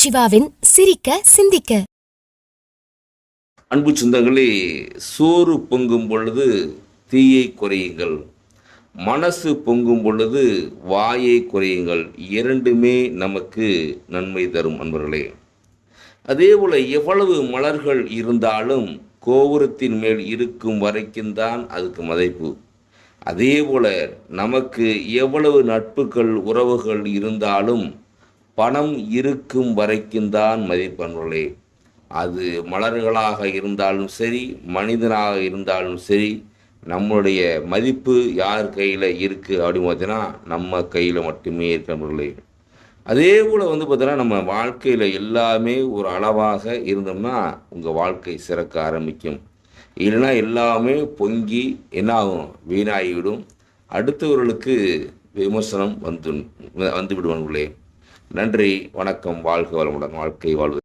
சிவாவின் சிரிக்க சிந்திக்க. அன்பு சொந்தங்களே, சோறு பொங்கும் பொழுது தீயை குறையுங்கள், மனசு பொங்கும் பொழுது வாயை குறையுங்கள். இரண்டுமே நமக்கு நன்மை தரும் அன்பர்களே. அதேபோல எவ்வளவு மலர்கள் இருந்தாலும் கோபுரத்தின் மேல் இருக்கும் வரைக்கும் தான் அதுக்கு மதிப்பு. அதேபோல நமக்கு எவ்வளவு நட்புகள் உறவுகள் இருந்தாலும் பணம் இருக்கும் வரைக்கும் தான் மதிப்பு அன்பர்களே. அது மலர்களாக இருந்தாலும் சரி, மனிதனாக இருந்தாலும் சரி, நம்மளுடைய மதிப்பு யார் கையில் இருக்குது அப்படின்னு பார்த்தீங்கன்னா நம்ம கையில் மட்டுமே இருக்கிறவர்களே. அதே போல் பார்த்தீங்கன்னா நம்ம வாழ்க்கையில் எல்லாமே ஒரு அளவாக இருந்தோம்னா உங்கள் வாழ்க்கை சிறக்க ஆரம்பிக்கும். இல்லைன்னா எல்லாமே பொங்கி என்ன ஆகும், வீணாகிவிடும். அடுத்தவர்களுக்கு விமர்சனம் வந்து விடுவார்களே. நன்றி, வணக்கம், வாழ்க வளமுடன், வாழ்க்கை வாழ்வு.